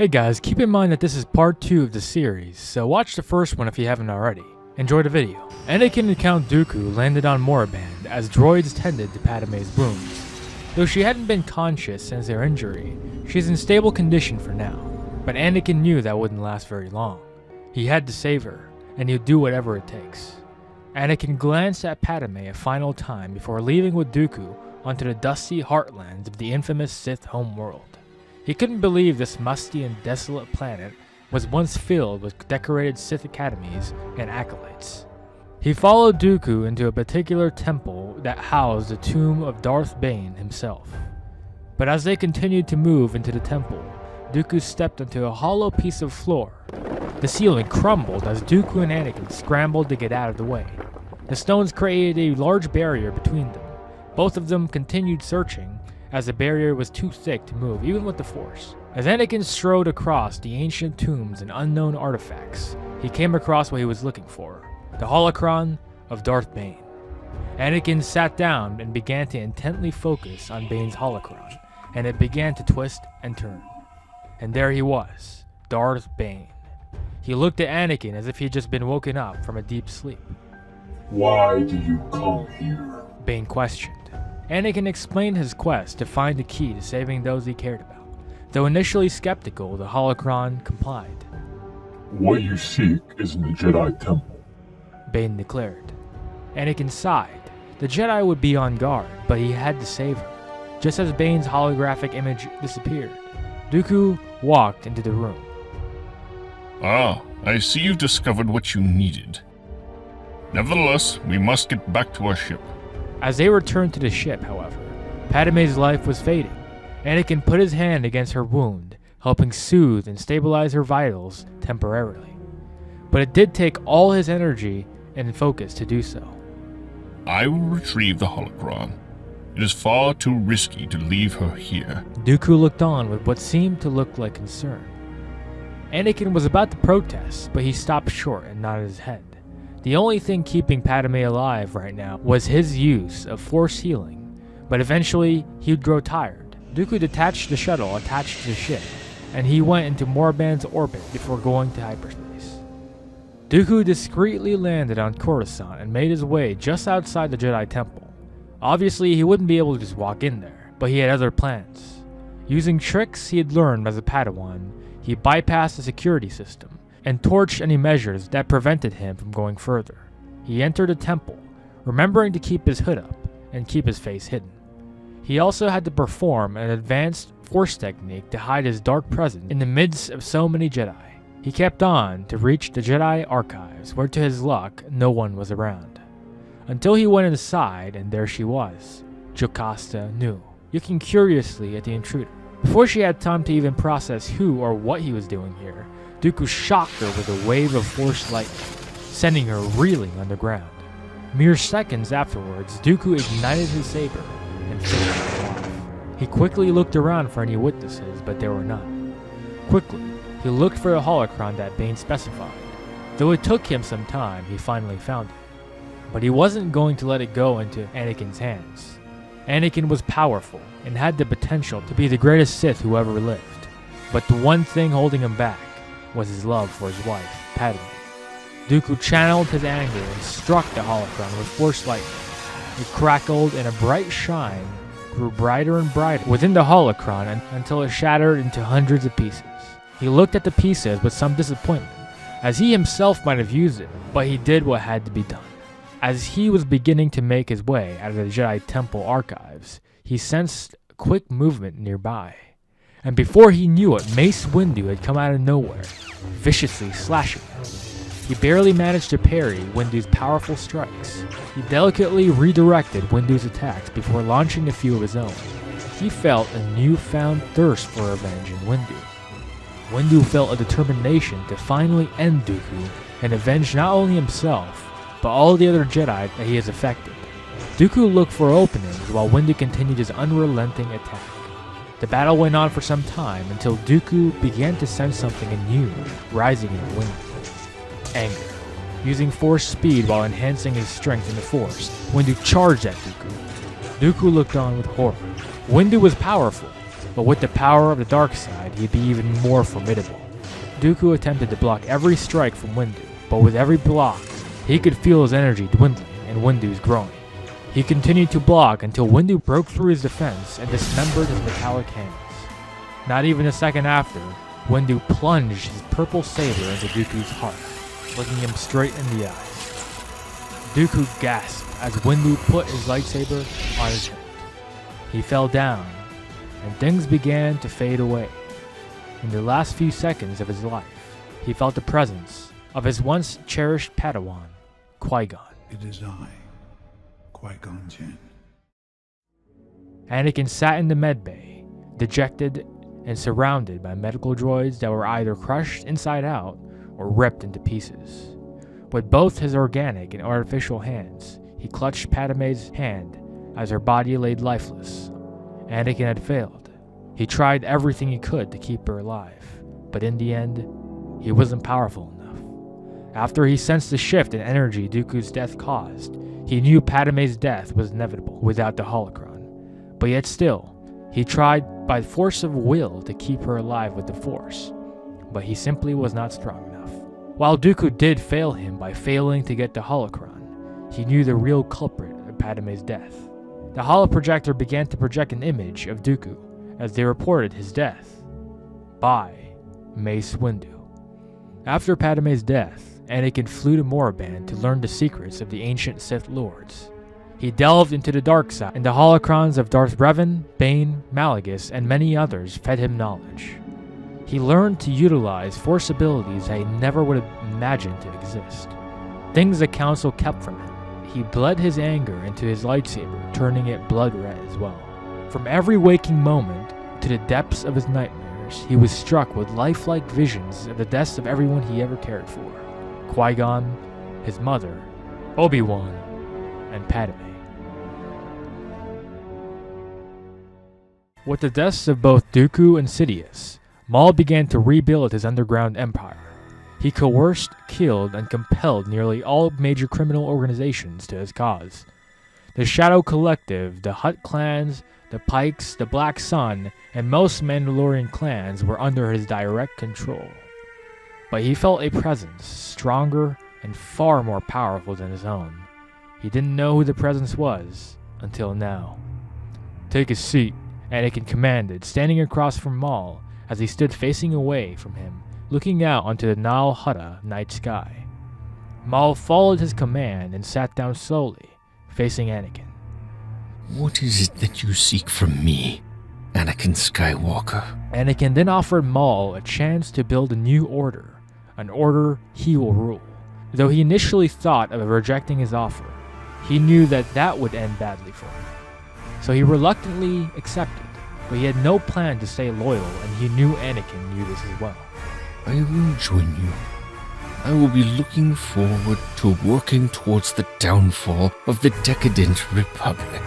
Hey guys, keep in mind that this is part 2 of the series, so watch the first one if you haven't already. Enjoy the video. Anakin and Count Dooku landed on Moraband as droids tended to Padme's wounds. Though she hadn't been conscious since their injury, she's in stable condition for now, but Anakin knew that wouldn't last very long. He had to save her, and he'd do whatever it takes. Anakin glanced at Padme a final time before leaving with Dooku onto the dusty heartlands of the infamous Sith homeworld. He couldn't believe this musty and desolate planet was once filled with decorated Sith academies and acolytes. He followed Dooku into a particular temple that housed the tomb of Darth Bane himself. But as they continued to move into the temple, Dooku stepped onto a hollow piece of floor. The ceiling crumbled as Dooku and Anakin scrambled to get out of the way. The stones created a large barrier between them. Both of them continued searching, as the barrier was too thick to move even with the Force. As Anakin strode across the ancient tombs and unknown artifacts, he came across what he was looking for, the holocron of Darth Bane. Anakin sat down and began to intently focus on Bane's holocron, and it began to twist and turn. And there he was, Darth Bane. He looked at Anakin as if he had just been woken up from a deep sleep. "Why do you come here?" Bane questioned. Anakin explained his quest to find the key to saving those he cared about. Though initially skeptical, the holocron complied. "What you seek is in the Jedi Temple," Bane declared. Anakin sighed. The Jedi would be on guard, but he had to save her. Just as Bane's holographic image disappeared, Dooku walked into the room. Ah, I see you've discovered what you needed. Nevertheless, we must get back to our ship. As they returned to the ship, however, Padme's life was fading. Anakin put his hand against her wound, helping soothe and stabilize her vitals temporarily. But it did take all his energy and focus to do so. I will retrieve the holocron. It is far too risky to leave her here. Dooku looked on with what seemed to look like concern. Anakin was about to protest, but he stopped short and nodded his head. The only thing keeping Padme alive right now was his use of Force healing, but eventually he would grow tired. Dooku detached the shuttle attached to the ship, and he went into Moraband's orbit before going to hyperspace. Dooku discreetly landed on Coruscant and made his way just outside the Jedi Temple. Obviously, he wouldn't be able to just walk in there, but he had other plans. Using tricks he had learned as a Padawan, he bypassed the security system and torched any measures that prevented him from going further. He entered the temple, remembering to keep his hood up and keep his face hidden. He also had to perform an advanced Force technique to hide his dark presence in the midst of so many Jedi. He kept on to reach the Jedi archives, where to his luck, no one was around. Until he went inside, and there she was, Jocasta Nu, looking curiously at the intruder. Before she had time to even process who or what he was doing here, Dooku shocked her with a wave of Force lightning, sending her reeling underground. Mere seconds afterwards, Dooku ignited his saber and finished her off. He quickly looked around for any witnesses, but there were none. Quickly, he looked for the holocron that Bane specified. Though it took him some time, he finally found it. But he wasn't going to let it go into Anakin's hands. Anakin was powerful and had the potential to be the greatest Sith who ever lived. But the one thing holding him back was his love for his wife, Padme. Dooku channeled his anger and struck the holocron with Force lightning. It crackled and a bright shine grew brighter and brighter within the holocron until it shattered into hundreds of pieces. He looked at the pieces with some disappointment, as he himself might have used it, but he did what had to be done. As he was beginning to make his way out of the Jedi Temple archives, he sensed quick movement nearby. And before he knew it, Mace Windu had come out of nowhere, viciously slashing him. He barely managed to parry Windu's powerful strikes. He delicately redirected Windu's attacks before launching a few of his own. He felt a newfound thirst for revenge in Windu. Windu felt a determination to finally end Dooku and avenge not only himself, but all the other Jedi that he has affected. Dooku looked for openings while Windu continued his unrelenting attack. The battle went on for some time until Dooku began to sense something new rising in Windu. Anger. Using Force speed while enhancing his strength in the Force, Windu charged at Dooku. Dooku looked on with horror. Windu was powerful, but with the power of the dark side, he'd be even more formidable. Dooku attempted to block every strike from Windu, but with every block, he could feel his energy dwindling and Windu's growing. He continued to block until Windu broke through his defense and dismembered his metallic hands. Not even a second after, Windu plunged his purple saber into Dooku's heart, looking him straight in the eyes. Dooku gasped as Windu put his lightsaber on his head. He fell down, and things began to fade away. In the last few seconds of his life, he felt the presence of his once cherished Padawan, Qui-Gon. It is I, Qui-Gon Jinn. Anakin sat in the medbay, dejected and surrounded by medical droids that were either crushed inside out or ripped into pieces. With both his organic and artificial hands, he clutched Padme's hand as her body laid lifeless. Anakin had failed. He tried everything he could to keep her alive, but in the end, he wasn't powerful enough. After he sensed the shift in energy Dooku's death caused, he knew Padme's death was inevitable without the holocron. But yet still, he tried by force of will to keep her alive with the Force, but he simply was not strong enough. While Dooku did fail him by failing to get the holocron, he knew the real culprit of Padme's death. The holoprojector began to project an image of Dooku as they reported his death by Mace Windu. After Padme's death, Anakin flew to Moraband to learn the secrets of the ancient Sith Lords. He delved into the dark side, and the holocrons of Darth Revan, Bane, Malgus, and many others fed him knowledge. He learned to utilize Force abilities that he never would have imagined to exist, things the Council kept from him. He bled his anger into his lightsaber, turning it blood red as well. From every waking moment to the depths of his nightmares, he was struck with lifelike visions of the deaths of everyone he ever cared for. Qui-Gon, his mother, Obi-Wan, and Padme. With the deaths of both Dooku and Sidious, Maul began to rebuild his underground empire. He coerced, killed, and compelled nearly all major criminal organizations to his cause. The Shadow Collective, the Hutt clans, the Pikes, the Black Sun, and most Mandalorian clans were under his direct control. But he felt a presence stronger and far more powerful than his own. He didn't know who the presence was until now. "Take a seat," Anakin commanded, standing across from Maul as he stood facing away from him, looking out onto the Nal Hutta night sky. Maul followed his command and sat down slowly, facing Anakin. "What is it that you seek from me, Anakin Skywalker?" Anakin then offered Maul a chance to build a new order, an order he will rule. Though he initially thought of rejecting his offer, he knew that would end badly for him. So he reluctantly accepted, but he had no plan to stay loyal, and he knew Anakin knew this as well. "I will join you. I will be looking forward to working towards the downfall of the decadent Republic."